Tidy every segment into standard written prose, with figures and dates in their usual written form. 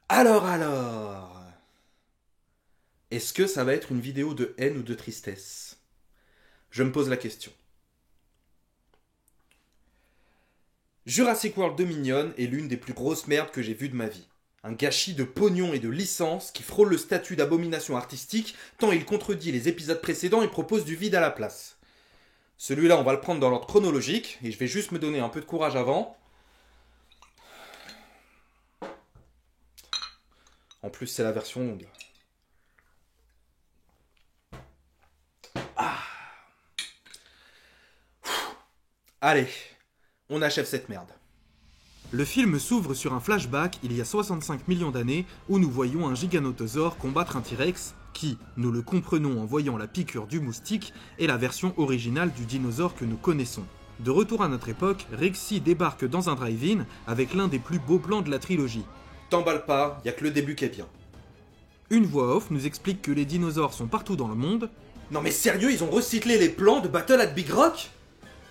Alors, est-ce que ça va être une vidéo de haine ou de tristesse? Je me pose la question. Jurassic World Dominion est l'une des plus grosses merdes que j'ai vues de ma vie. Un gâchis de pognon et de licence qui frôle le statut d'abomination artistique tant il contredit les épisodes précédents et propose du vide à la place. Celui-là, on va le prendre dans l'ordre chronologique et je vais juste me donner un peu de courage avant. En plus, c'est la version longue. Allez, on achève cette merde. Le film s'ouvre sur un flashback il y a 65 millions d'années où nous voyons un giganotosaure combattre un T-Rex qui, nous le comprenons en voyant la piqûre du moustique, est la version originale du dinosaure que nous connaissons. De retour à notre époque, Rexy débarque dans un drive-in avec l'un des plus beaux plans de la trilogie. T'emballe pas, y a que le début qui est bien. Une voix off nous explique que les dinosaures sont partout dans le monde. Non mais sérieux, ils ont recyclé les plans de Battle at Big Rock?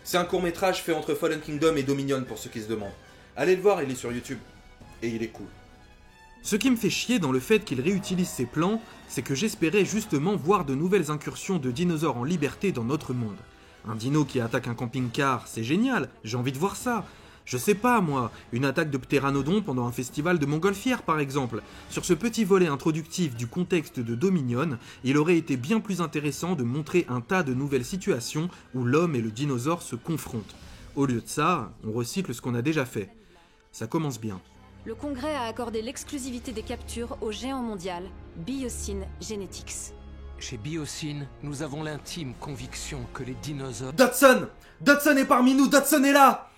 C'est un court-métrage fait entre Fallen Kingdom et Dominion pour ceux qui se demandent. Allez le voir, il est sur YouTube. Et il est cool. Ce qui me fait chier dans le fait qu'ils réutilisent ces plans, c'est que j'espérais justement voir de nouvelles incursions de dinosaures en liberté dans notre monde. Un dino qui attaque un camping-car, c'est génial, j'ai envie de voir ça. Je sais pas moi, une attaque de ptéranodon pendant un festival de montgolfière par exemple. Sur ce petit volet introductif du contexte de Dominion, il aurait été bien plus intéressant de montrer un tas de nouvelles situations où l'homme et le dinosaure se confrontent. Au lieu de ça, on recycle ce qu'on a déjà fait. Ça commence bien. Le Congrès a accordé l'exclusivité des captures au géant mondial, Biosyn Genetics. Chez Biosyn, nous avons l'intime conviction que les dinosaures... Dodson! Dodson est parmi nous! Dodson est là!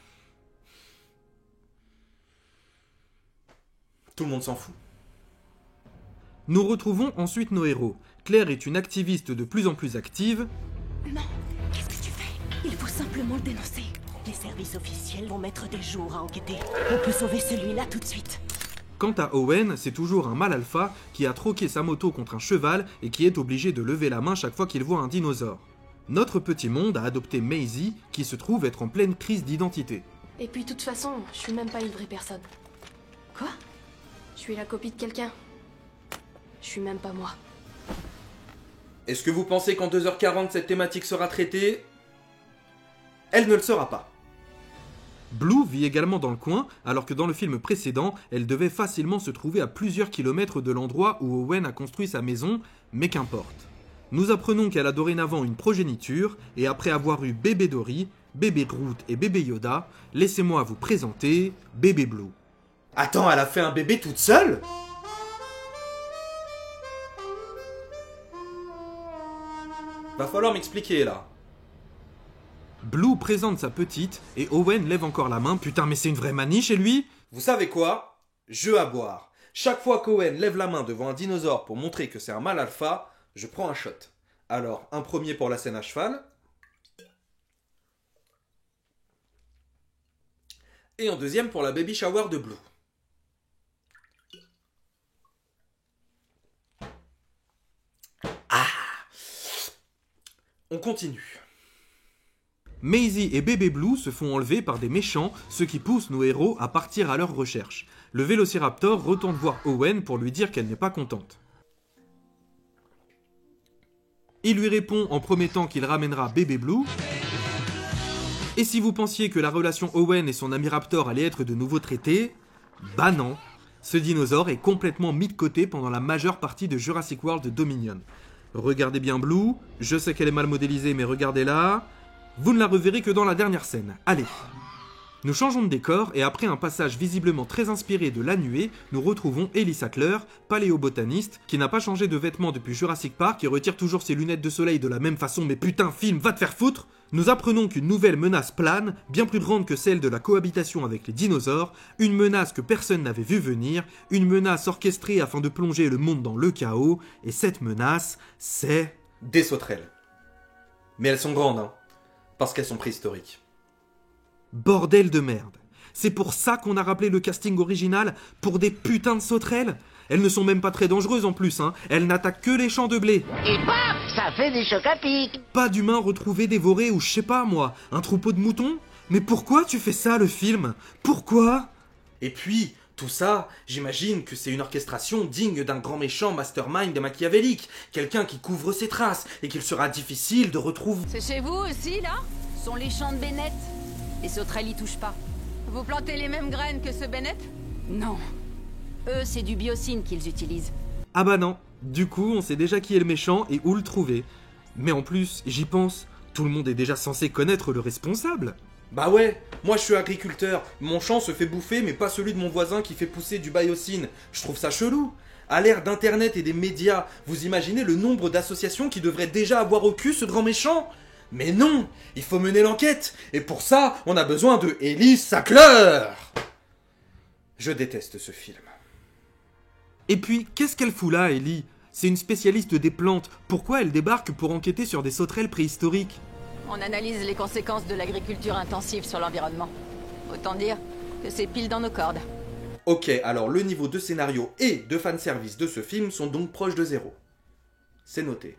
Tout le monde s'en fout. Nous retrouvons ensuite nos héros. Claire est une activiste de plus en plus active. Non, qu'est-ce que tu fais? Il faut simplement le dénoncer. Les services officiels vont mettre des jours à enquêter. On peut sauver celui-là tout de suite. Quant à Owen, c'est toujours un mâle alpha qui a troqué sa moto contre un cheval et qui est obligé de lever la main chaque fois qu'il voit un dinosaure. Notre petit monde a adopté Maisie, qui se trouve être en pleine crise d'identité. Et puis de toute façon, je suis même pas une vraie personne. Quoi? Je suis la copie de quelqu'un. Je suis même pas moi. Est-ce que vous pensez qu'en 2h40 cette thématique sera traitée? Elle ne le sera pas. Blue vit également dans le coin, alors que dans le film précédent, elle devait facilement se trouver à plusieurs kilomètres de l'endroit où Owen a construit sa maison, mais qu'importe. Nous apprenons qu'elle a dorénavant une progéniture, et après avoir eu bébé Dory, bébé Groot et bébé Yoda, laissez-moi vous présenter bébé Blue. Attends, elle a fait un bébé toute seule? Va falloir m'expliquer là. Blue présente sa petite et Owen lève encore la main. Putain, mais c'est une vraie manie chez lui. Vous savez quoi? Jeu à boire. Chaque fois qu'Owen lève la main devant un dinosaure pour montrer que c'est un mâle alpha, je prends un shot. Alors, un premier pour la scène à cheval. Et un deuxième pour la baby shower de Blue. Ah! On continue. Maisie et bébé Blue se font enlever par des méchants, ce qui pousse nos héros à partir à leur recherche. Le Vélociraptor retourne voir Owen pour lui dire qu'elle n'est pas contente. Il lui répond en promettant qu'il ramènera bébé Blue. Et si vous pensiez que la relation Owen et son ami Raptor allait être de nouveau traitée, bah non. Ce dinosaure est complètement mis de côté pendant la majeure partie de Jurassic World Dominion. Regardez bien Blue, je sais qu'elle est mal modélisée mais regardez-la. Vous ne la reverrez que dans la dernière scène. Allez. Nous changeons de décor et après un passage visiblement très inspiré de La Nuée, nous retrouvons Ellie Sattler, paléobotaniste, qui n'a pas changé de vêtements depuis Jurassic Park et retire toujours ses lunettes de soleil de la même façon, mais putain, film, va te faire foutre! Nous apprenons qu'une nouvelle menace plane, bien plus grande que celle de la cohabitation avec les dinosaures, une menace que personne n'avait vu venir, une menace orchestrée afin de plonger le monde dans le chaos, et cette menace, c'est... des sauterelles. Mais elles sont grandes, hein. Parce qu'elles sont préhistoriques. Bordel de merde. C'est pour ça qu'on a rappelé le casting original pour des putains de sauterelles? Elles ne sont même pas très dangereuses en plus, hein. Elles n'attaquent que les champs de blé. Et paf, ça fait des chocs à pic. Pas d'humains retrouvés dévorés ou je sais pas moi, un troupeau de moutons? Mais pourquoi tu fais ça le film? Pourquoi? Et puis, Tout ça, j'imagine que c'est une orchestration digne d'un grand méchant mastermind machiavélique, quelqu'un qui couvre ses traces et qu'il sera difficile de retrouver. C'est chez vous aussi, là? Ce sont les champs de Bennett. Les sauterelles y touchent pas. Vous plantez les mêmes graines que ce Bennett? Non. Eux, c'est du biocine qu'ils utilisent. Ah bah non, du coup on sait déjà qui est le méchant et où le trouver. Mais en plus, j'y pense, tout le monde est déjà censé connaître le responsable. Bah ouais, moi je suis agriculteur, mon champ se fait bouffer mais pas celui de mon voisin qui fait pousser du biocine. Je trouve ça chelou. À l'ère d'internet et des médias, vous imaginez le nombre d'associations qui devraient déjà avoir au cul ce grand méchant? Mais non, il faut mener l'enquête, et pour ça, on a besoin de Ellie Sackler. Je déteste ce film. Et puis, qu'est-ce qu'elle fout là, Ellie? C'est une spécialiste des plantes, pourquoi elle débarque pour enquêter sur des sauterelles préhistoriques? On analyse les conséquences de l'agriculture intensive sur l'environnement. Autant dire que c'est pile dans nos cordes. Ok, alors le niveau de scénario et de fanservice de ce film sont donc proches de zéro. C'est noté.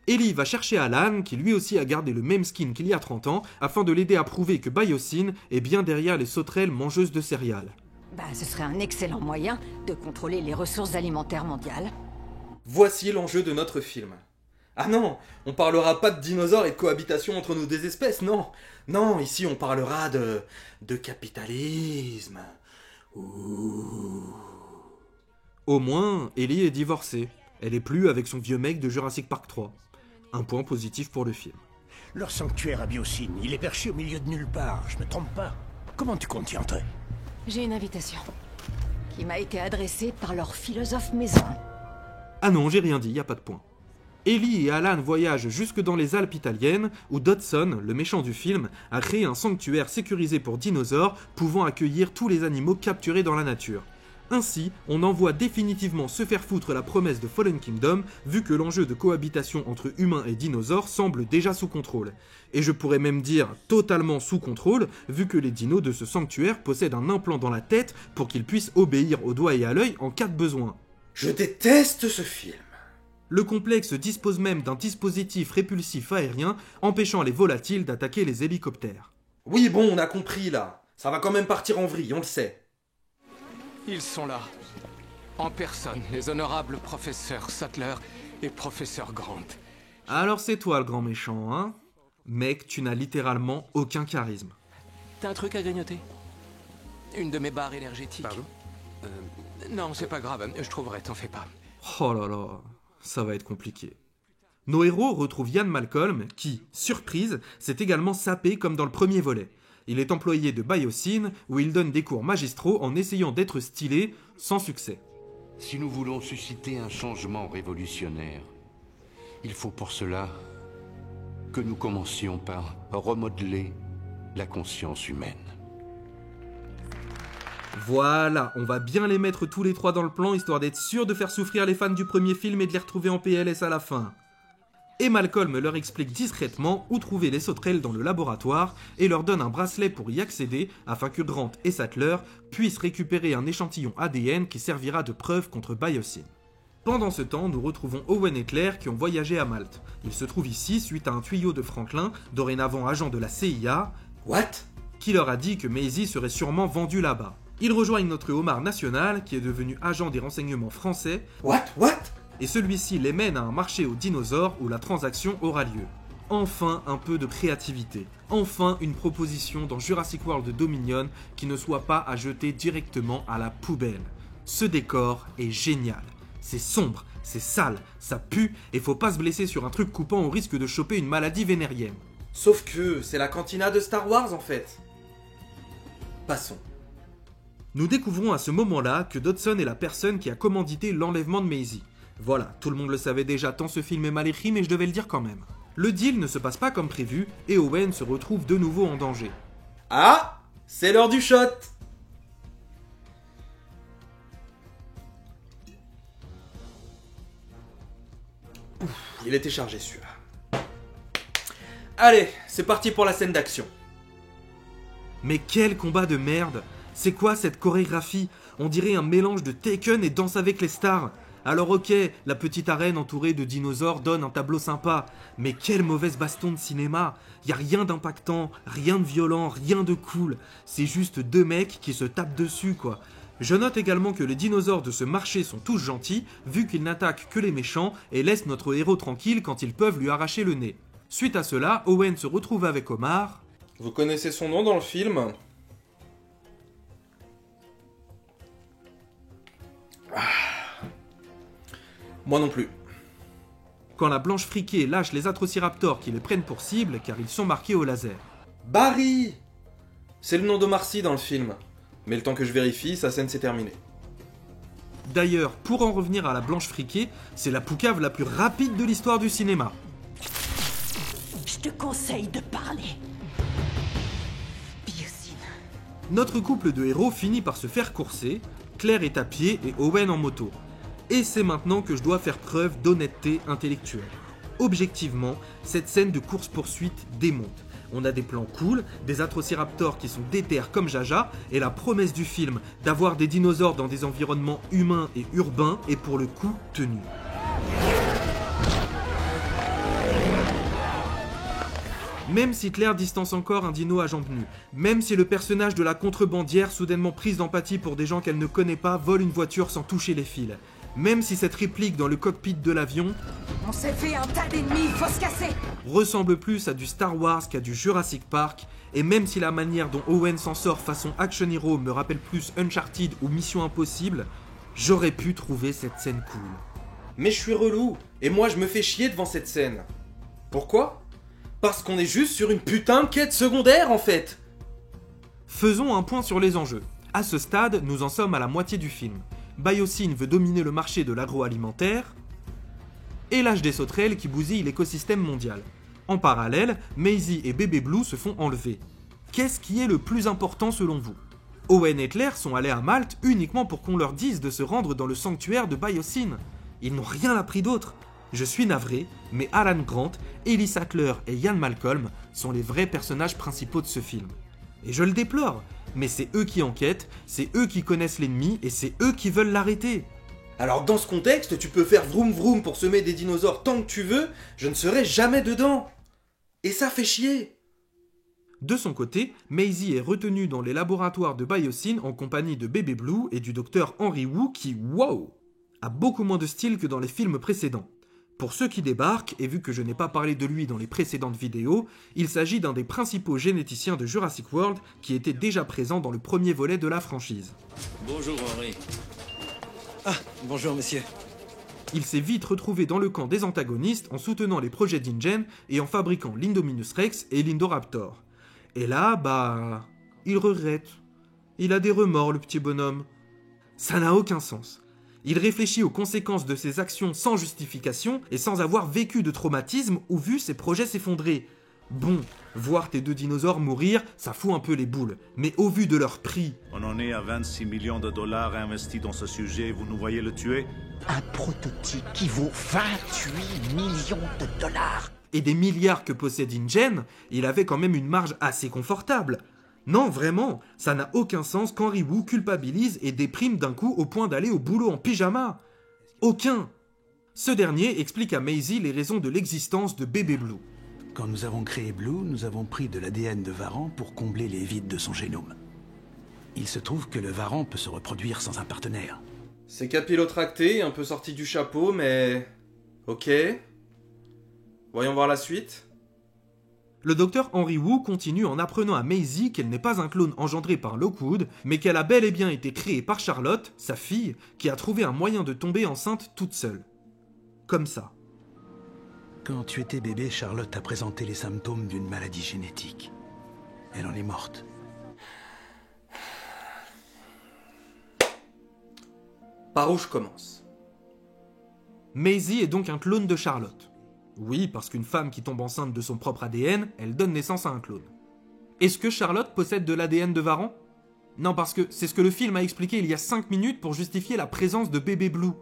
Ellie va chercher Alan, qui lui aussi a gardé le même skin qu'il y a 30 ans, afin de l'aider à prouver que Biocine est bien derrière les sauterelles mangeuses de céréales. Ce serait un excellent moyen de contrôler les ressources alimentaires mondiales. Voici l'enjeu de notre film. Ah non, on parlera pas de dinosaures et de cohabitation entre nos deux espèces, non. Non, ici on parlera de capitalisme. Ouh. Au moins, Ellie est divorcée. Elle est plus avec son vieux mec de Jurassic Park 3. Un point positif pour le film. Leur sanctuaire à Biocine, il est perché au milieu de nulle part, je me trompe pas. Comment tu comptes y entrer? J'ai une invitation qui m'a été adressée par leur philosophe maison. Ah non, j'ai rien dit, y a pas de point. Ellie et Alan voyagent jusque dans les Alpes italiennes où Dodson, le méchant du film, a créé un sanctuaire sécurisé pour dinosaures pouvant accueillir tous les animaux capturés dans la nature. Ainsi, on envoie définitivement se faire foutre la promesse de Fallen Kingdom vu que l'enjeu de cohabitation entre humains et dinosaures semble déjà sous contrôle. Et je pourrais même dire totalement sous contrôle vu que les dinos de ce sanctuaire possèdent un implant dans la tête pour qu'ils puissent obéir au doigt et à l'œil en cas de besoin. Je déteste ce film. Le complexe dispose même d'un dispositif répulsif aérien empêchant les volatiles d'attaquer les hélicoptères. Oui bon, on a compris là. Ça va quand même partir en vrille, on le sait. Ils sont là. En personne, les honorables professeurs Sattler et professeur Grant. Alors c'est toi le grand méchant, hein? Mec, tu n'as littéralement aucun charisme. T'as un truc à grignoter? Une de mes barres énergétiques. Pardon? Non, c'est pas grave, je trouverai, t'en fais pas. Oh là là, ça va être compliqué. Nos héros retrouvent Ian Malcolm qui, surprise, s'est également sapé comme dans le premier volet. Il est employé de Biocine où il donne des cours magistraux en essayant d'être stylé, sans succès. Si nous voulons susciter un changement révolutionnaire, il faut pour cela que nous commencions par remodeler la conscience humaine. Voilà, on va bien les mettre tous les trois dans le plan histoire d'être sûr de faire souffrir les fans du premier film et de les retrouver en PLS à la fin. Et Malcolm leur explique discrètement où trouver les sauterelles dans le laboratoire et leur donne un bracelet pour y accéder afin que Grant et Sattler puissent récupérer un échantillon ADN qui servira de preuve contre Biocine. Pendant ce temps, nous retrouvons Owen et Claire qui ont voyagé à Malte. Ils se trouvent ici suite à un tuyau de Franklin, dorénavant agent de la CIA, qui leur a dit que Maisie serait sûrement vendue là-bas. Ils rejoignent notre homard national qui est devenu agent des renseignements français. Et celui-ci les mène à un marché aux dinosaures où la transaction aura lieu. Enfin un peu de créativité. Enfin une proposition dans Jurassic World Dominion qui ne soit pas à jeter directement à la poubelle. Ce décor est génial. C'est sombre, c'est sale, ça pue et faut pas se blesser sur un truc coupant au risque de choper une maladie vénérienne. Sauf que c'est la cantina de Star Wars en fait. Passons. Nous découvrons à ce moment-là que Dodson est la personne qui a commandité l'enlèvement de Maisie. Voilà, tout le monde le savait déjà tant ce film est mal écrit, mais je devais le dire quand même. Le deal ne se passe pas comme prévu, et Owen se retrouve de nouveau en danger. Ah, c'est l'heure du shot! Ouf, il était chargé celui-là. Allez, c'est parti pour la scène d'action. Mais quel combat de merde! C'est quoi cette chorégraphie? On dirait un mélange de Taken et Danse avec les stars. Alors ok, la petite arène entourée de dinosaures donne un tableau sympa, mais quelle mauvaise baston de cinéma. Y a rien d'impactant, rien de violent, rien de cool. C'est juste deux mecs qui se tapent dessus quoi. Je note également que les dinosaures de ce marché sont tous gentils, vu qu'ils n'attaquent que les méchants et laissent notre héros tranquille quand ils peuvent lui arracher le nez. Suite à cela, Owen se retrouve avec Omar. Vous connaissez son nom dans le film ? Moi non plus. Quand la blanche friquée lâche les atrociraptors qui les prennent pour cible car ils sont marqués au laser. Barry ! C'est le nom d'Omar Sy dans le film. Mais le temps que je vérifie, sa scène s'est terminée. D'ailleurs, pour en revenir à la blanche friquée, c'est la poucave la plus rapide de l'histoire du cinéma. Je te conseille de parler. Biosyn. Notre couple de héros finit par se faire courser, Claire est à pied et Owen en moto. Et c'est maintenant que je dois faire preuve d'honnêteté intellectuelle. Objectivement, cette scène de course-poursuite démonte. On a des plans cool, des atrociraptors qui sont déter comme Jaja, et la promesse du film d'avoir des dinosaures dans des environnements humains et urbains est pour le coup tenue. Même si Claire distance encore un dino à jambes nues, même si le personnage de la contrebandière soudainement prise d'empathie pour des gens qu'elle ne connaît pas vole une voiture sans toucher les fils, même si cette réplique dans le cockpit de l'avion On s'est fait un tas d'ennemis, faut se casser. ressemble plus à du Star Wars qu'à du Jurassic Park, et même si la manière dont Owen s'en sort façon action hero me rappelle plus Uncharted ou Mission Impossible, j'aurais pu trouver cette scène cool. Mais je suis relou, et moi je me fais chier devant cette scène. Pourquoi ? Parce qu'on est juste sur une putain de quête secondaire en fait. Faisons un point sur les enjeux. À ce stade, nous en sommes à la moitié du film. Biosyn veut dominer le marché de l'agroalimentaire, et l'âge des sauterelles qui bousille l'écosystème mondial. En parallèle, Maisie et Bébé Blue se font enlever. Qu'est-ce qui est le plus important selon vous ? Owen et Claire sont allés à Malte uniquement pour qu'on leur dise de se rendre dans le sanctuaire de Biosyn. Ils n'ont rien appris d'autre. Je suis navré, mais Alan Grant, Ellie Sattler et Ian Malcolm sont les vrais personnages principaux de ce film. Et je le déplore, mais c'est eux qui enquêtent, c'est eux qui connaissent l'ennemi et c'est eux qui veulent l'arrêter. Alors dans ce contexte, tu peux faire vroom vroom pour semer des dinosaures tant que tu veux, je ne serai jamais dedans. Et ça fait chier. De son côté, Maisie est retenue dans les laboratoires de Biosyn en compagnie de Bébé Blue et du docteur Henry Wu qui, wow, a beaucoup moins de style que dans les films précédents. Pour ceux qui débarquent, et vu que je n'ai pas parlé de lui dans les précédentes vidéos, il s'agit d'un des principaux généticiens de Jurassic World qui était déjà présent dans le premier volet de la franchise. Bonjour Henry. Ah, bonjour monsieur. Il s'est vite retrouvé dans le camp des antagonistes en soutenant les projets d'InGen et en fabriquant l'Indominus Rex et l'Indoraptor. Et là, il regrette. Il a des remords, le petit bonhomme. Ça n'a aucun sens. Il réfléchit aux conséquences de ses actions sans justification et sans avoir vécu de traumatisme ou vu ses projets s'effondrer. Bon, voir tes deux dinosaures mourir, ça fout un peu les boules. Mais au vu de leur prix... On en est à 26 millions de dollars investis dans ce sujet, vous nous voyez le tuer ? Un prototype qui vaut 28 millions de dollars. Et des milliards que possède InGen, il avait quand même une marge assez confortable. Non, vraiment, ça n'a aucun sens qu'Henry Wu culpabilise et déprime d'un coup au point d'aller au boulot en pyjama. Aucun. Ce dernier explique à Maisie les raisons de l'existence de Bébé Blue. Quand nous avons créé Blue, nous avons pris de l'ADN de Varan pour combler les vides de son génome. Il se trouve que le Varan peut se reproduire sans un partenaire. C'est capillotracté, un peu sorti du chapeau, mais... Ok. Voyons voir la suite. Le docteur Henry Wu continue en apprenant à Maisie qu'elle n'est pas un clone engendré par Lockwood, mais qu'elle a bel et bien été créée par Charlotte, sa fille, qui a trouvé un moyen de tomber enceinte toute seule. Comme ça. Quand tu étais bébé, Charlotte t'a présenté les symptômes d'une maladie génétique. Elle en est morte. Par où je commence ? Maisie est donc un clone de Charlotte. Oui, parce qu'une femme qui tombe enceinte de son propre ADN, elle donne naissance à un clone. Est-ce que Charlotte possède de l'ADN de Varan ? Non, parce que c'est ce que le film a expliqué il y a 5 minutes pour justifier la présence de Bébé Blue.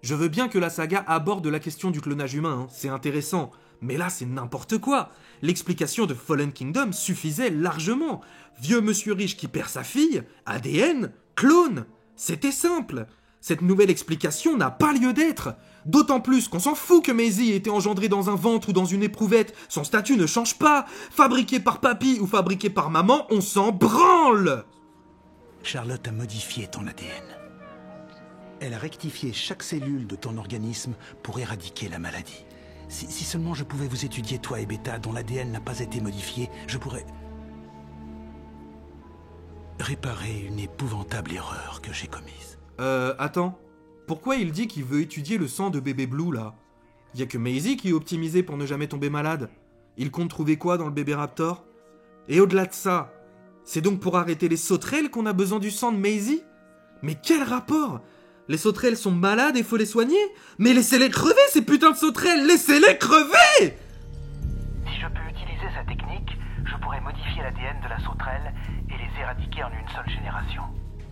Je veux bien que la saga aborde la question du clonage humain, c'est intéressant. Mais là, c'est n'importe quoi. L'explication de Fallen Kingdom suffisait largement. Vieux monsieur riche qui perd sa fille, ADN, clone. C'était simple. Cette nouvelle explication n'a pas lieu d'être. D'autant plus qu'on s'en fout que Maisie ait été engendrée dans un ventre ou dans une éprouvette. Son statut ne change pas. Fabriqué par papy ou fabriqué par maman, on s'en branle. Charlotte a modifié ton ADN. Elle a rectifié chaque cellule de ton organisme pour éradiquer la maladie. Si seulement je pouvais vous étudier, toi et Beta, dont l'ADN n'a pas été modifié, je pourrais réparer une épouvantable erreur que j'ai commise. Attends. Pourquoi il dit qu'il veut étudier le sang de bébé Blue, là? Y a que Maisie qui est optimisée pour ne jamais tomber malade. Il compte trouver quoi dans le bébé Raptor? Et au-delà de ça, c'est donc pour arrêter les sauterelles qu'on a besoin du sang de Maisie? Mais quel rapport? Les sauterelles sont malades et faut les soigner? Mais laissez-les crever, ces putains de sauterelles! Laissez-les crever! Si je peux utiliser sa technique, je pourrais modifier l'ADN de la sauterelle et les éradiquer en une seule génération.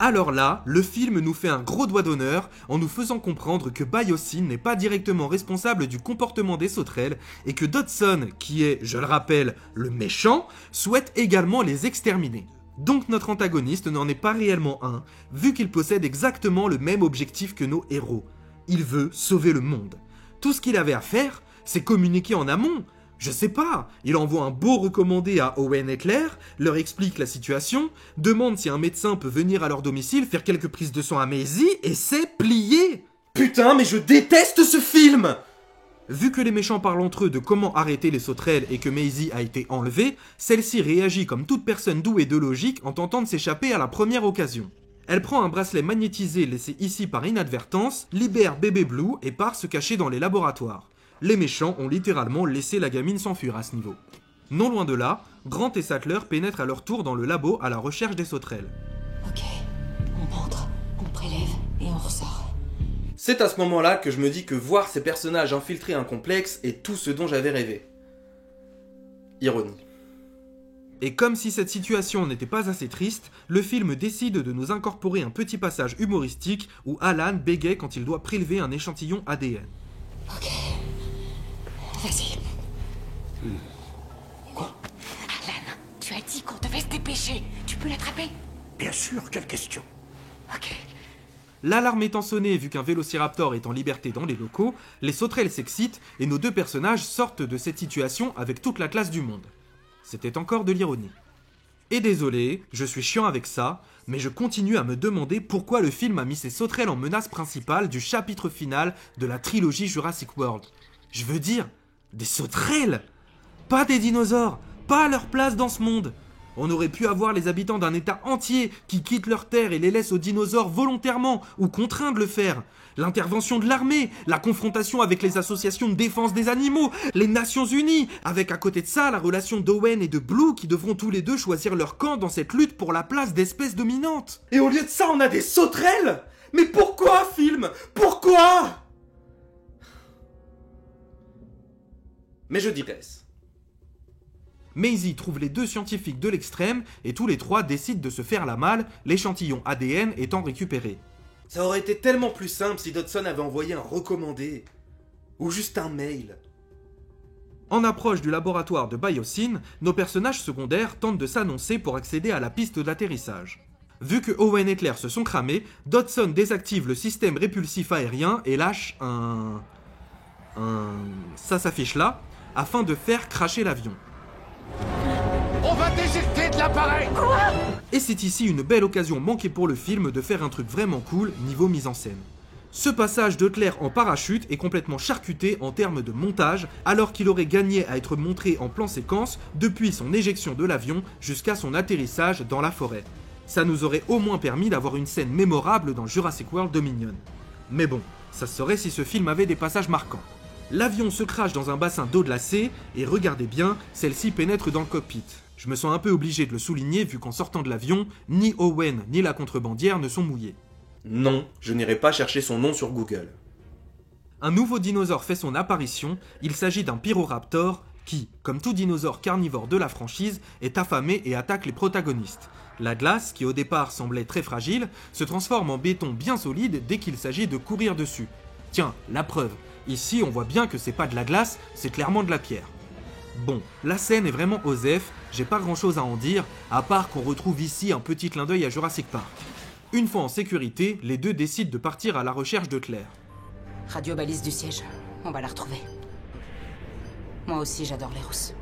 Alors là, le film nous fait un gros doigt d'honneur en nous faisant comprendre que Biosyn n'est pas directement responsable du comportement des sauterelles et que Dodson, qui est, je le rappelle, le méchant, souhaite également les exterminer. Donc notre antagoniste n'en est pas réellement un, vu qu'il possède exactement le même objectif que nos héros. Il veut sauver le monde. Tout ce qu'il avait à faire, c'est communiquer en amont. Je sais pas, il envoie un beau recommandé à Owen et Claire, leur explique la situation, demande si un médecin peut venir à leur domicile faire quelques prises de sang à Maisie, et c'est plié. Putain, mais je déteste ce film! Vu que les méchants parlent entre eux de comment arrêter les sauterelles et que Maisie a été enlevée, celle-ci réagit comme toute personne douée de logique en tentant de s'échapper à la première occasion. Elle prend un bracelet magnétisé laissé ici par inadvertance, libère bébé Blue et part se cacher dans les laboratoires. Les méchants ont littéralement laissé la gamine s'enfuir à ce niveau. Non loin de là, Grant et Sattler pénètrent à leur tour dans le labo à la recherche des sauterelles. Ok, on entre, on prélève et on ressort. C'est à ce moment-là que je me dis que voir ces personnages infiltrer un complexe est tout ce dont j'avais rêvé. Ironie. Et comme si cette situation n'était pas assez triste, le film décide de nous incorporer un petit passage humoristique où Alan bégaye quand il doit prélever un échantillon ADN. Ok. Vas-y. Quoi? Alan, tu as dit qu'on devait se dépêcher. Tu peux l'attraper? Bien sûr, quelle question? Ok. L'alarme étant sonnée vu qu'un vélociraptor est en liberté dans les locaux, les sauterelles s'excitent et nos deux personnages sortent de cette situation avec toute la classe du monde. C'était encore de l'ironie. Et désolé, je suis chiant avec ça, mais je continue à me demander pourquoi le film a mis ces sauterelles en menace principale du chapitre final de la trilogie Jurassic World. Je veux dire, des sauterelles! Pas des dinosaures, pas à leur place dans ce monde. On aurait pu avoir les habitants d'un état entier qui quittent leur terre et les laissent aux dinosaures volontairement ou contraints de le faire. L'intervention de l'armée, la confrontation avec les associations de défense des animaux, les Nations Unies, avec à côté de ça la relation d'Owen et de Blue qui devront tous les deux choisir leur camp dans cette lutte pour la place d'espèce dominante. Et au lieu de ça, on a des sauterelles! Mais pourquoi, film? Pourquoi? Mais je digresse. Maisie trouve les deux scientifiques de l'extrême et tous les trois décident de se faire la malle, l'échantillon ADN étant récupéré. Ça aurait été tellement plus simple si Dodson avait envoyé un recommandé. Ou juste un mail. En approche du laboratoire de Biosyn, nos personnages secondaires tentent de s'annoncer pour accéder à la piste d'atterrissage. Vu que Owen et Claire se sont cramés, Dodson désactive le système répulsif aérien et lâche ça s'affiche là, afin de faire cracher l'avion. On va déjecter de l'appareil! Quoi? Et c'est ici une belle occasion manquée pour le film de faire un truc vraiment cool niveau mise en scène. Ce passage de Claire en parachute est complètement charcuté en termes de montage, alors qu'il aurait gagné à être montré en plan séquence depuis son éjection de l'avion jusqu'à son atterrissage dans la forêt. Ça nous aurait au moins permis d'avoir une scène mémorable dans Jurassic World Dominion. Mais bon, ça se saurait si ce film avait des passages marquants. L'avion se crache dans un bassin d'eau glacée, et regardez bien, celle-ci pénètre dans le cockpit. Je me sens un peu obligé de le souligner vu qu'en sortant de l'avion, ni Owen ni la contrebandière ne sont mouillés. Non, je n'irai pas chercher son nom sur Google. Un nouveau dinosaure fait son apparition, il s'agit d'un Pyroraptor qui, comme tout dinosaure carnivore de la franchise, est affamé et attaque les protagonistes. La glace, qui au départ semblait très fragile, se transforme en béton bien solide dès qu'il s'agit de courir dessus. Tiens, la preuve. Ici, on voit bien que c'est pas de la glace, c'est clairement de la pierre. Bon, la scène est vraiment osef, j'ai pas grand chose à en dire, à part qu'on retrouve ici un petit clin d'œil à Jurassic Park. Une fois en sécurité, les deux décident de partir à la recherche de Claire. Radio balise du siège. On va la retrouver. Moi aussi, j'adore les rousses.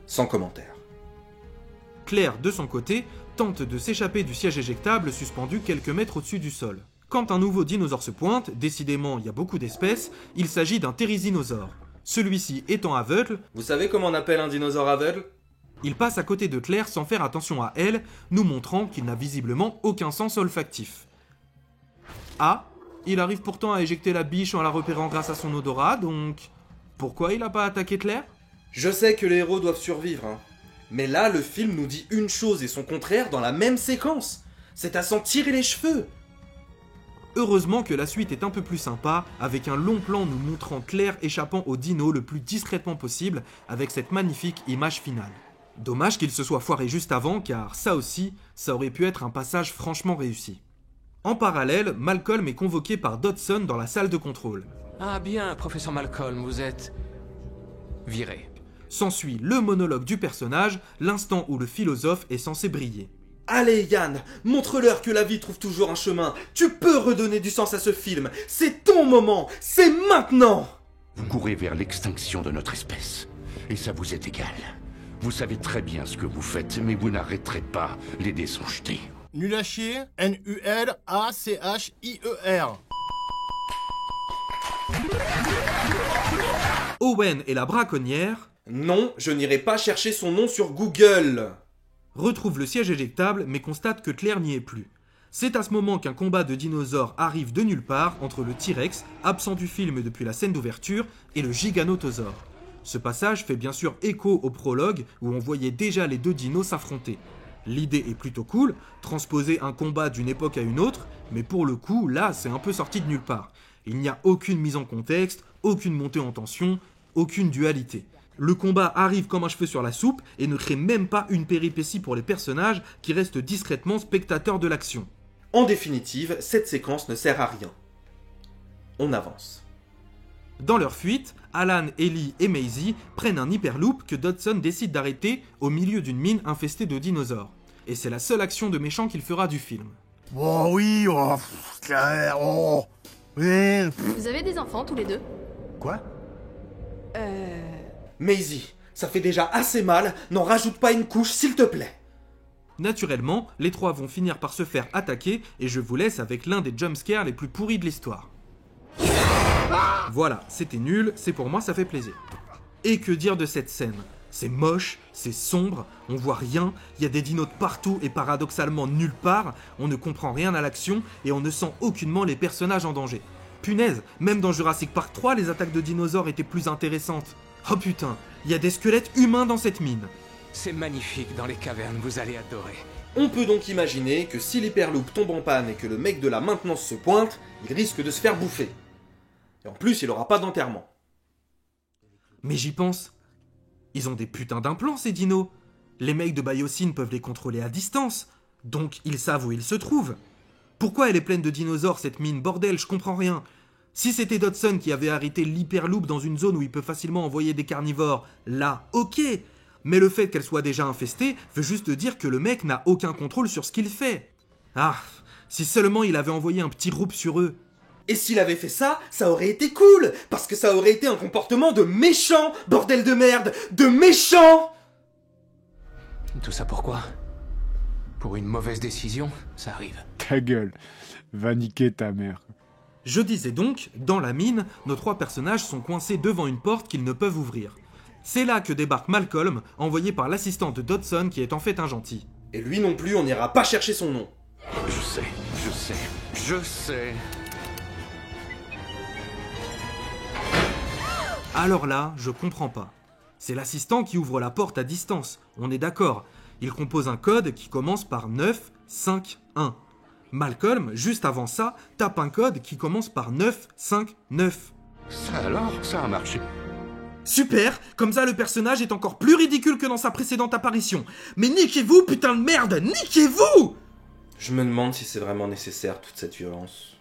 Sans commentaire. Claire, de son côté, tente de s'échapper du siège éjectable suspendu quelques mètres au-dessus du sol. Quand un nouveau dinosaure se pointe, décidément il y a beaucoup d'espèces, il s'agit d'un thérizinosaure. Celui-ci étant aveugle... Vous savez comment on appelle un dinosaure aveugle ? Il passe à côté de Claire sans faire attention à elle, nous montrant qu'il n'a visiblement aucun sens olfactif. Ah, il arrive pourtant à éjecter la biche en la repérant grâce à son odorat, donc... Pourquoi il n'a pas attaqué Claire ? Je sais que les héros doivent survivre, hein. Mais là, le film nous dit une chose et son contraire dans la même séquence. C'est à s'en tirer les cheveux. Heureusement que la suite est un peu plus sympa, avec un long plan nous montrant Claire échappant au dino le plus discrètement possible, avec cette magnifique image finale. Dommage qu'il se soit foiré juste avant, car ça aussi, ça aurait pu être un passage franchement réussi. En parallèle, Malcolm est convoqué par Dodson dans la salle de contrôle. Ah bien, professeur Malcolm, vous êtes... viré. S'ensuit le monologue du personnage, l'instant où le philosophe est censé briller. Allez Yann, montre-leur que la vie trouve toujours un chemin. Tu peux redonner du sens à ce film. C'est ton moment, c'est maintenant. Vous courez vers l'extinction de notre espèce. Et ça vous est égal. Vous savez très bien ce que vous faites, mais vous n'arrêterez pas. Les dés sont jetés. Nul à chier, N-U-L-A-C-H-I-E-R. Owen et la braconnière... Non, je n'irai pas chercher son nom sur Google. Retrouve le siège éjectable, mais constate que Claire n'y est plus. C'est à ce moment qu'un combat de dinosaures arrive de nulle part entre le T-Rex, absent du film depuis la scène d'ouverture, et le Giganotosaure. Ce passage fait bien sûr écho au prologue, où on voyait déjà les deux dinos s'affronter. L'idée est plutôt cool, transposer un combat d'une époque à une autre, mais pour le coup, là, c'est un peu sorti de nulle part. Il n'y a aucune mise en contexte, aucune montée en tension, aucune dualité. Le combat arrive comme un cheveu sur la soupe et ne crée même pas une péripétie pour les personnages qui restent discrètement spectateurs de l'action. En définitive, cette séquence ne sert à rien. On avance. Dans leur fuite, Alan, Ellie et Maisie prennent un hyperloop que Dodson décide d'arrêter au milieu d'une mine infestée de dinosaures. Et c'est la seule action de méchant qu'il fera du film. Oh oui, Claire, oui. Vous avez des enfants tous les deux? Quoi? Maisie, ça fait déjà assez mal, n'en rajoute pas une couche s'il te plaît. Naturellement, les trois vont finir par se faire attaquer et je vous laisse avec l'un des jumpscares les plus pourris de l'histoire. Voilà, c'était nul, c'est pour moi, ça fait plaisir. Et que dire de cette scène? C'est moche, c'est sombre, on voit rien, il y a des dinos de partout et paradoxalement nulle part, on ne comprend rien à l'action et on ne sent aucunement les personnages en danger. Punaise, même dans Jurassic Park 3, les attaques de dinosaures étaient plus intéressantes. Oh putain, il y a des squelettes humains dans cette mine. C'est magnifique dans les cavernes, vous allez adorer. On peut donc imaginer que si l'hyperloop tombe en panne et que le mec de la maintenance se pointe, il risque de se faire bouffer. Et en plus, il aura pas d'enterrement. Mais j'y pense. Ils ont des putains d'implants, ces dinos. Les mecs de Biosyn peuvent les contrôler à distance. Donc ils savent où ils se trouvent. Pourquoi elle est pleine de dinosaures, cette mine? Bordel, je comprends rien. Si c'était Dodson qui avait arrêté l'hyperloop dans une zone où il peut facilement envoyer des carnivores, là, ok. Mais le fait qu'elle soit déjà infestée veut juste dire que le mec n'a aucun contrôle sur ce qu'il fait. Ah, si seulement il avait envoyé un petit groupe sur eux. Et s'il avait fait ça, ça aurait été cool, parce que ça aurait été un comportement de méchant, bordel de merde, de méchant. Tout ça pourquoi? Pour une mauvaise décision, ça arrive. Ta gueule, va niquer ta mère. Je disais donc, dans la mine, nos trois personnages sont coincés devant une porte qu'ils ne peuvent ouvrir. C'est là que débarque Malcolm, envoyé par l'assistant de Dodson qui est en fait un gentil. Et lui non plus, on n'ira pas chercher son nom. Je sais. Alors là, je comprends pas. C'est l'assistant qui ouvre la porte à distance, on est d'accord. Il compose un code qui commence par 951. Malcolm, juste avant ça, tape un code qui commence par 959. Ça alors, ça a marché. Super, comme ça le personnage est encore plus ridicule que dans sa précédente apparition. Mais niquez-vous, putain de merde, niquez-vous! Je me demande si c'est vraiment nécessaire toute cette violence.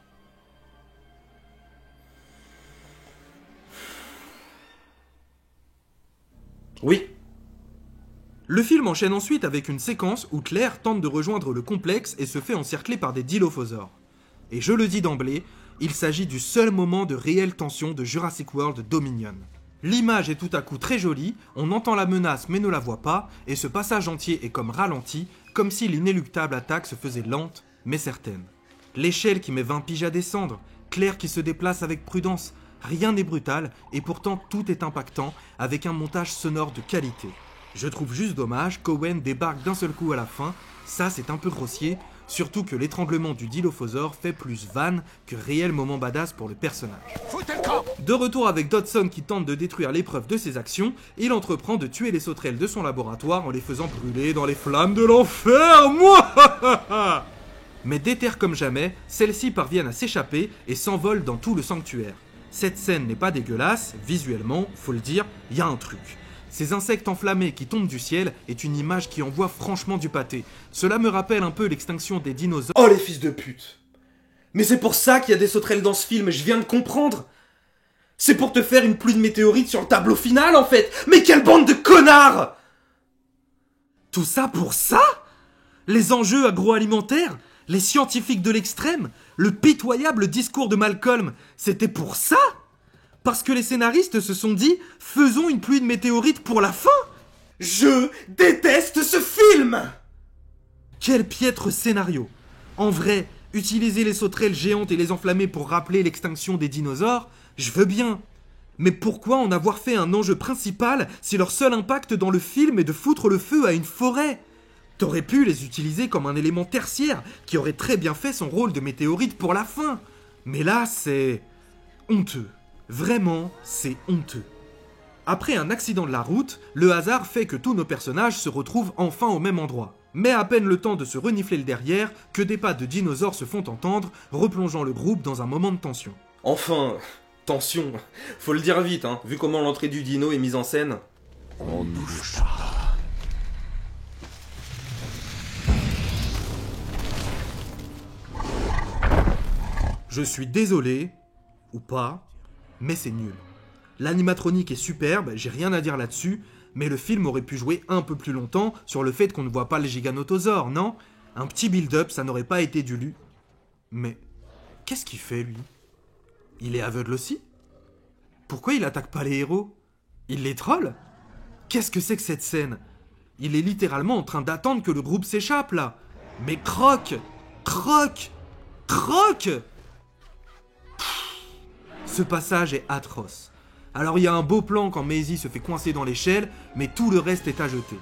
Oui. Le film enchaîne ensuite avec une séquence où Claire tente de rejoindre le complexe et se fait encercler par des dilophosaures. Et je le dis d'emblée, il s'agit du seul moment de réelle tension de Jurassic World Dominion. L'image est tout à coup très jolie, on entend la menace mais ne la voit pas, et ce passage entier est comme ralenti, comme si l'inéluctable attaque se faisait lente, mais certaine. L'échelle qui met 20 piges à descendre, Claire qui se déplace avec prudence, rien n'est brutal, et pourtant tout est impactant, avec un montage sonore de qualité. Je trouve juste dommage qu'Owen débarque d'un seul coup à la fin, ça c'est un peu grossier, surtout que l'étranglement du dilophosaure fait plus vanne que réel moment badass pour le personnage. De retour avec Dodson qui tente de détruire l'épreuve de ses actions, il entreprend de tuer les sauterelles de son laboratoire en les faisant brûler dans les flammes de l'enfer. Moi. Mais déterre comme jamais, celles-ci parviennent à s'échapper et s'envolent dans tout le sanctuaire. Cette scène n'est pas dégueulasse, visuellement, faut le dire, il y a un truc. Ces insectes enflammés qui tombent du ciel est une image qui envoie franchement du pâté. Cela me rappelle un peu l'extinction des dinosaures. Oh les fils de pute! Mais c'est pour ça qu'il y a des sauterelles dans ce film, je viens de comprendre! C'est pour te faire une pluie de météorites sur le tableau final en fait! Mais quelle bande de connards! Tout ça pour ça? Les enjeux agroalimentaires? Les scientifiques de l'extrême? Le pitoyable discours de Malcolm? C'était pour ça? Parce que les scénaristes se sont dit « Faisons une pluie de météorites pour la fin !» Je déteste ce film! Quel piètre scénario! En vrai, utiliser les sauterelles géantes et les enflammer pour rappeler l'extinction des dinosaures, je veux bien. Mais pourquoi en avoir fait un enjeu principal si leur seul impact dans le film est de foutre le feu à une forêt? T'aurais pu les utiliser comme un élément tertiaire qui aurait très bien fait son rôle de météorite pour la fin. Mais là, c'est honteux. Vraiment, c'est honteux. Après un accident de la route, le hasard fait que tous nos personnages se retrouvent enfin au même endroit. Mais à peine le temps de se renifler le derrière que des pas de dinosaures se font entendre, replongeant le groupe dans un moment de tension. Enfin, tension, faut le dire vite, hein, vu comment l'entrée du dino est mise en scène. On nous chara. Je suis désolé, ou pas, mais c'est nul. L'animatronique est superbe, j'ai rien à dire là-dessus, mais le film aurait pu jouer un peu plus longtemps sur le fait qu'on ne voit pas le giganotosaure, non? Un petit build-up, ça n'aurait pas été du lu. Mais qu'est-ce qu'il fait, lui? Il est aveugle aussi? Pourquoi il attaque pas les héros? Il les troll? Qu'est-ce que c'est que cette scène? Il est littéralement en train d'attendre que le groupe s'échappe, là. Mais croque! Croque! Croque! Ce passage est atroce. Alors il y a un beau plan quand Maisie se fait coincer dans l'échelle, mais tout le reste est à jeter.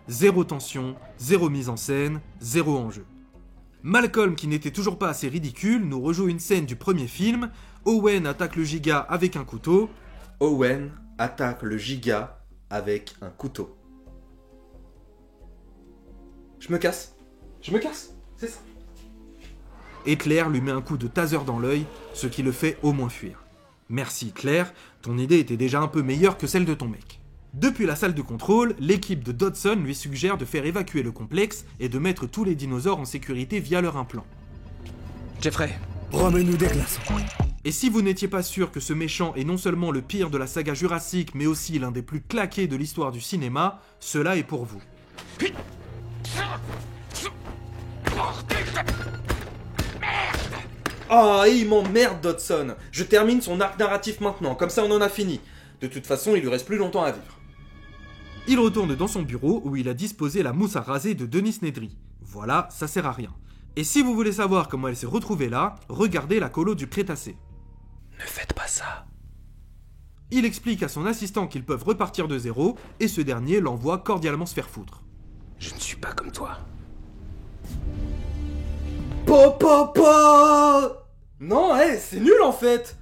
Zéro tension, zéro mise en scène, zéro enjeu. Malcolm, qui n'était toujours pas assez ridicule, nous rejoue une scène du premier film. Owen attaque le giga avec un couteau. Owen attaque le giga avec un couteau. Je me casse, c'est ça. Et Claire lui met un coup de taser dans l'œil, ce qui le fait au moins fuir. Merci Claire, ton idée était déjà un peu meilleure que celle de ton mec. Depuis la salle de contrôle, l'équipe de Dodson lui suggère de faire évacuer le complexe et de mettre tous les dinosaures en sécurité via leur implant. Jeffrey, remets-nous des glaçons. Et si vous n'étiez pas sûr que ce méchant est non seulement le pire de la saga Jurassic, mais aussi l'un des plus claqués de l'histoire du cinéma, cela est pour vous. Ah, oh, il m'emmerde Dodson. Je termine son arc narratif maintenant, comme ça on en a fini. De toute façon, il lui reste plus longtemps à vivre. Il retourne dans son bureau où il a disposé la mousse à raser de Denis Nedry. Voilà, ça sert à rien. Et si vous voulez savoir comment elle s'est retrouvée là, regardez la colo du Crétacé. Ne faites pas ça. Il explique à son assistant qu'ils peuvent repartir de zéro, et ce dernier l'envoie cordialement se faire foutre. Je ne suis pas comme toi. Papa! Non, c'est nul en fait!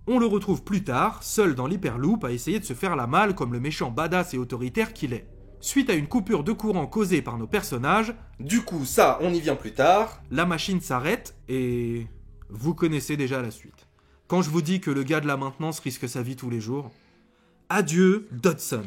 On le retrouve plus tard, seul dans l'hyperloop à essayer de se faire la malle comme le méchant badass et autoritaire qu'il est. Suite à une coupure de courant causée par nos personnages, du coup ça, on y vient plus tard, la machine s'arrête et... vous connaissez déjà la suite. Quand je vous dis que le gars de la maintenance risque sa vie tous les jours... Adieu, Dodson.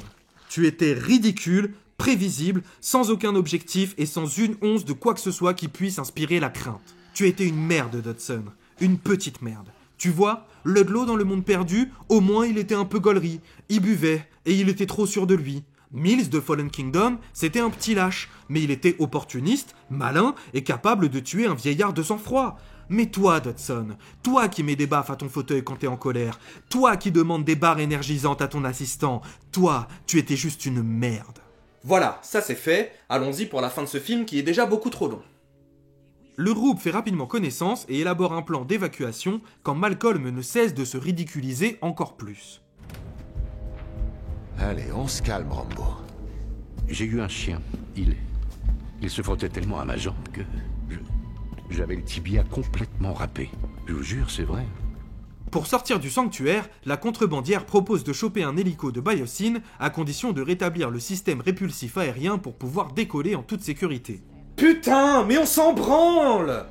Tu étais ridicule, prévisible, sans aucun objectif et sans une once de quoi que ce soit qui puisse inspirer la crainte. Tu étais une merde, Dodson. Une petite merde. Tu vois, Ludlow dans Le Monde Perdu, au moins il était un peu gaulerie. Il buvait, et il était trop sûr de lui. Mills de Fallen Kingdom, c'était un petit lâche, mais il était opportuniste, malin et capable de tuer un vieillard de sang-froid. Mais toi, Dodson, toi qui mets des baffes à ton fauteuil quand t'es en colère, toi qui demandes des barres énergisantes à ton assistant, toi, tu étais juste une merde. Voilà, ça c'est fait, allons-y pour la fin de ce film qui est déjà beaucoup trop long. Le groupe fait rapidement connaissance et élabore un plan d'évacuation quand Malcolm ne cesse de se ridiculiser encore plus. Allez, on se calme, Rambo. J'ai eu un chien. Il se frottait tellement à ma jambe que... J'avais le tibia complètement râpé. Je vous jure, c'est vrai. Pour sortir du sanctuaire, la contrebandière propose de choper un hélico de Biosyn à condition de rétablir le système répulsif aérien pour pouvoir décoller en toute sécurité. Putain, mais on s'en branle!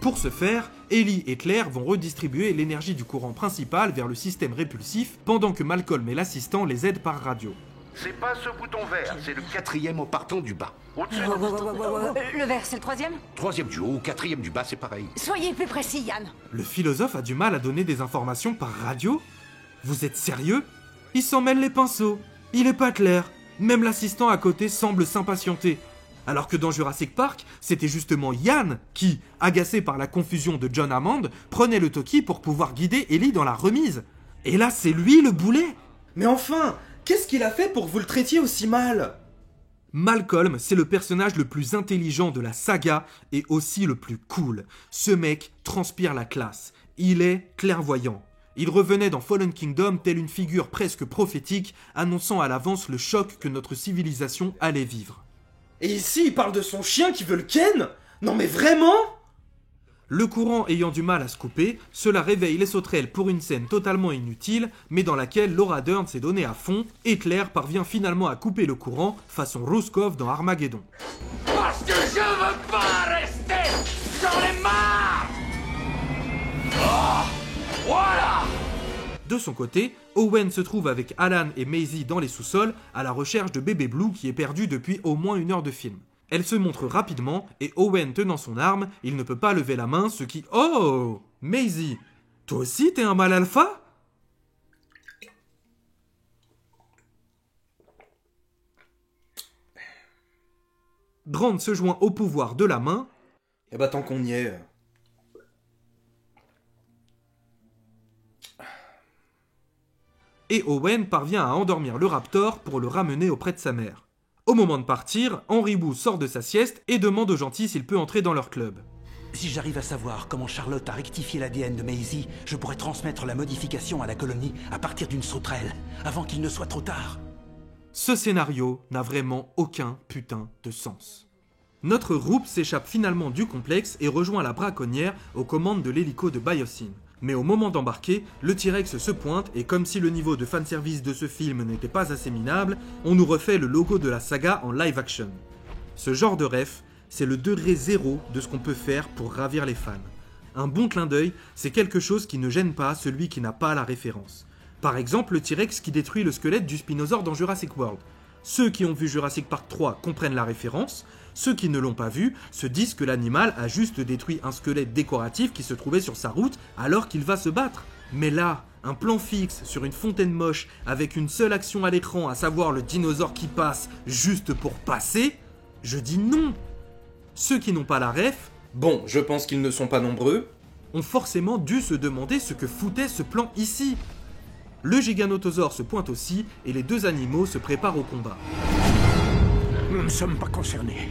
Pour ce faire, Ellie et Claire vont redistribuer l'énergie du courant principal vers le système répulsif pendant que Malcolm et l'assistant les aident par radio. C'est pas ce bouton vert, c'est le 4e en partant du bas. Au-dessus de... Le vert, c'est le 3e? 3e du haut, 4e du bas, c'est pareil. Soyez plus précis, Yann. Le philosophe a du mal à donner des informations par radio? Vous êtes sérieux? Il s'en mêle les pinceaux. Il est pas clair. Même l'assistant à côté semble s'impatienter. Alors que dans Jurassic Park, c'était justement Yann qui, agacé par la confusion de John Hammond, prenait le talkie pour pouvoir guider Ellie dans la remise. Et là, c'est lui le boulet! Mais enfin, qu'est-ce qu'il a fait pour que vous le traitiez aussi mal? Malcolm, c'est le personnage le plus intelligent de la saga et aussi le plus cool. Ce mec transpire la classe. Il est clairvoyant. Il revenait dans Fallen Kingdom telle une figure presque prophétique, annonçant à l'avance le choc que notre civilisation allait vivre. Et ici, il parle de son chien qui veut le ken? Non mais vraiment? Le courant ayant du mal à se couper, cela réveille les sauterelles pour une scène totalement inutile, mais dans laquelle Laura Dern s'est donnée à fond, et Claire parvient finalement à couper le courant, façon Roscoe dans Armageddon. Parce que je veux pas rester! J'en ai marre! Oh, voilà! De son côté, Owen se trouve avec Alan et Maisie dans les sous-sols à la recherche de bébé Blue qui est perdu depuis au moins 1 heure de film. Elle se montre rapidement et Owen tenant son arme, il ne peut pas lever la main, ce qui... Oh! Maisie, toi aussi t'es un mâle alpha? Grant se joint au pouvoir de la main. Eh bah tant qu'on y est... Et Owen parvient à endormir le raptor pour le ramener auprès de sa mère. Au moment de partir, Henry Wu sort de sa sieste et demande aux gentils s'il peut entrer dans leur club. Si j'arrive à savoir comment Charlotte a rectifié l'ADN de Maisie, je pourrais transmettre la modification à la colonie à partir d'une sauterelle, avant qu'il ne soit trop tard. Ce scénario n'a vraiment aucun putain de sens. Notre groupe s'échappe finalement du complexe et rejoint la braconnière aux commandes de l'hélico de Biosyn. Mais au moment d'embarquer, le T-Rex se pointe et comme si le niveau de fanservice de ce film n'était pas assez minable, on nous refait le logo de la saga en live action. Ce genre de ref, c'est le degré zéro de ce qu'on peut faire pour ravir les fans. Un bon clin d'œil, c'est quelque chose qui ne gêne pas celui qui n'a pas la référence. Par exemple, le T-Rex qui détruit le squelette du Spinosaure dans Jurassic World. Ceux qui ont vu Jurassic Park 3 comprennent la référence, ceux qui ne l'ont pas vu se disent que l'animal a juste détruit un squelette décoratif qui se trouvait sur sa route alors qu'il va se battre. Mais là, un plan fixe sur une fontaine moche avec une seule action à l'écran, à savoir le dinosaure qui passe juste pour passer, je dis non. Ceux qui n'ont pas la ref, bon, je pense qu'ils ne sont pas nombreux, ont forcément dû se demander ce que foutait ce plan ici. Le Giganotosaure se pointe aussi et les deux animaux se préparent au combat. Nous ne sommes pas concernés.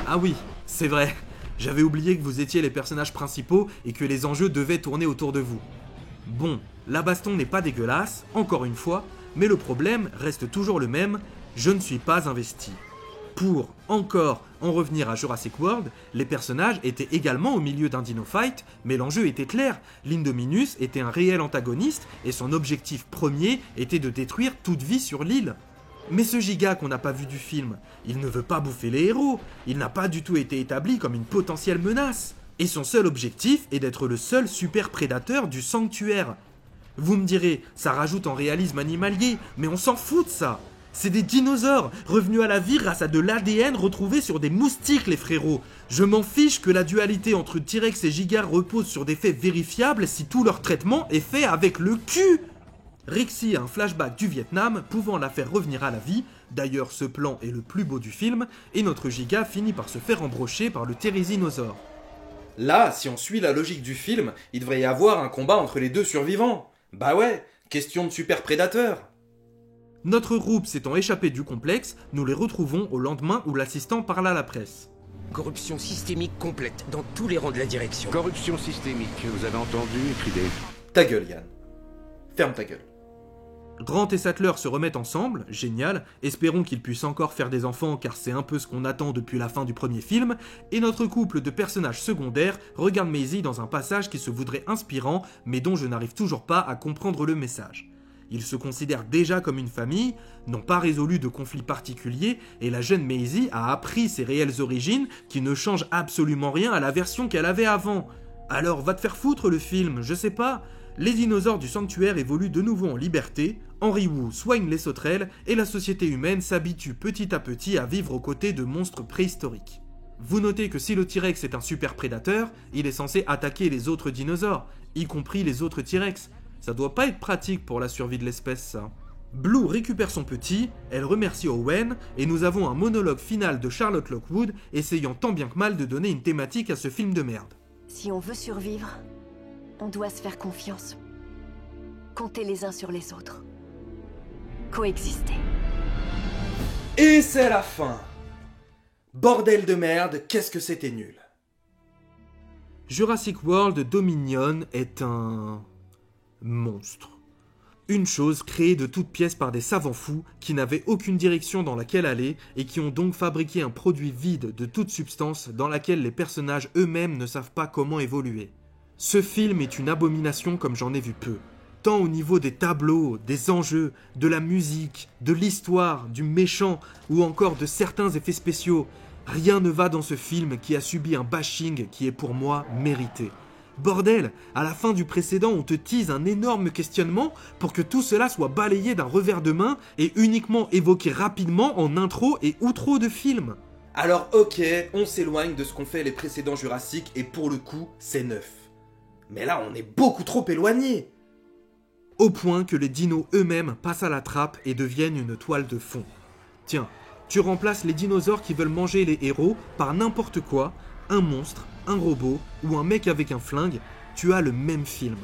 Ah oui, c'est vrai. J'avais oublié que vous étiez les personnages principaux et que les enjeux devaient tourner autour de vous. Bon, la baston n'est pas dégueulasse, encore une fois, mais le problème reste toujours le même, je ne suis pas investi. Pour, encore, en revenir à Jurassic World, les personnages étaient également au milieu d'un dino-fight, mais l'enjeu était clair, l'Indominus était un réel antagoniste et son objectif premier était de détruire toute vie sur l'île. Mais ce giga qu'on n'a pas vu du film, il ne veut pas bouffer les héros, il n'a pas du tout été établi comme une potentielle menace. Et son seul objectif est d'être le seul super prédateur du sanctuaire. Vous me direz, ça rajoute en réalisme animalier, mais on s'en fout de ça. C'est des dinosaures, revenus à la vie grâce à de l'ADN retrouvé sur des moustiques, les frérots. Je m'en fiche que la dualité entre T-Rex et Giga repose sur des faits vérifiables si tout leur traitement est fait avec le cul. Rixie a un flashback du Vietnam pouvant la faire revenir à la vie, d'ailleurs ce plan est le plus beau du film, et notre giga finit par se faire embrocher par le Therizinosaure. Là, si on suit la logique du film, il devrait y avoir un combat entre les deux survivants. Bah ouais, question de super prédateur. Notre groupe s'étant échappé du complexe, nous les retrouvons au lendemain où l'assistant parle à la presse. Corruption systémique complète dans tous les rangs de la direction. Corruption systémique, vous avez entendu, écrivez. Ta gueule, Yann. Ferme ta gueule. Grant et Sattler se remettent ensemble, génial, espérons qu'ils puissent encore faire des enfants car c'est un peu ce qu'on attend depuis la fin du premier film, et notre couple de personnages secondaires regarde Maisie dans un passage qui se voudrait inspirant, mais dont je n'arrive toujours pas à comprendre le message. Ils se considèrent déjà comme une famille, n'ont pas résolu de conflit particulier, et la jeune Maisie a appris ses réelles origines qui ne changent absolument rien à la version qu'elle avait avant. Alors va te faire foutre le film, je sais pas. Les dinosaures du sanctuaire évoluent de nouveau en liberté, Henry Wu soigne les sauterelles et la société humaine s'habitue petit à petit à vivre aux côtés de monstres préhistoriques. Vous notez que si le T-Rex est un super prédateur, il est censé attaquer les autres dinosaures, y compris les autres T-Rex. Ça doit pas être pratique pour la survie de l'espèce, ça. Blue récupère son petit, elle remercie Owen, et nous avons un monologue final de Charlotte Lockwood essayant tant bien que mal de donner une thématique à ce film de merde. Si on veut survivre, on doit se faire confiance. Compter les uns sur les autres. Coexister. Et c'est la fin. Bordel de merde, qu'est-ce que c'était nul. Jurassic World Dominion est un monstre. Une chose créée de toutes pièces par des savants fous qui n'avaient aucune direction dans laquelle aller et qui ont donc fabriqué un produit vide de toute substance dans laquelle les personnages eux-mêmes ne savent pas comment évoluer. Ce film est une abomination comme j'en ai vu peu. Tant au niveau des tableaux, des enjeux, de la musique, de l'histoire, du méchant ou encore de certains effets spéciaux. Rien ne va dans ce film qui a subi un bashing qui est pour moi mérité. Bordel, à la fin du précédent on te tease un énorme questionnement pour que tout cela soit balayé d'un revers de main et uniquement évoqué rapidement en intro et outro de film. Alors ok, on s'éloigne de ce qu'ont fait les précédents Jurassic et pour le coup, c'est neuf. Mais là on est beaucoup trop éloigné. Au point que les dinos eux-mêmes passent à la trappe et deviennent une toile de fond. Tiens, tu remplaces les dinosaures qui veulent manger les héros par n'importe quoi, un monstre, un robot ou un mec avec un flingue, tu as le même film.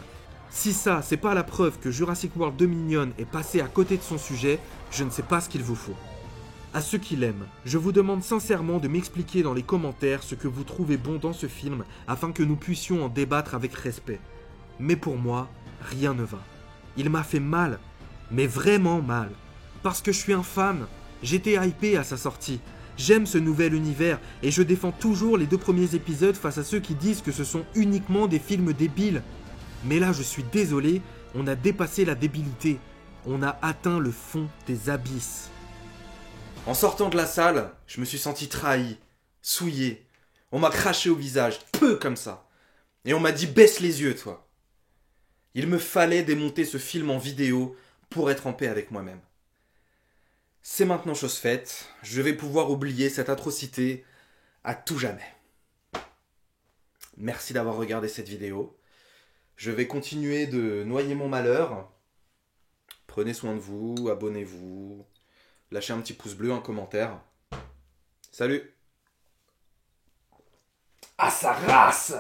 Si ça, c'est pas la preuve que Jurassic World Dominion est passé à côté de son sujet, je ne sais pas ce qu'il vous faut. À ceux qui l'aiment, je vous demande sincèrement de m'expliquer dans les commentaires ce que vous trouvez bon dans ce film afin que nous puissions en débattre avec respect. Mais pour moi, rien ne va. Il m'a fait mal, mais vraiment mal. Parce que je suis un fan, j'étais hypé à sa sortie. J'aime ce nouvel univers et je défends toujours les 2 premiers épisodes face à ceux qui disent que ce sont uniquement des films débiles. Mais là, je suis désolé, on a dépassé la débilité. On a atteint le fond des abysses. En sortant de la salle, je me suis senti trahi, souillé. On m'a craché au visage, peu comme ça. Et on m'a dit baisse les yeux, toi. Il me fallait démonter ce film en vidéo pour être en paix avec moi-même. C'est maintenant chose faite, je vais pouvoir oublier cette atrocité à tout jamais. Merci d'avoir regardé cette vidéo. Je vais continuer de noyer mon malheur. Prenez soin de vous, abonnez-vous, lâchez un petit pouce bleu, un commentaire. Salut! Ah sa race!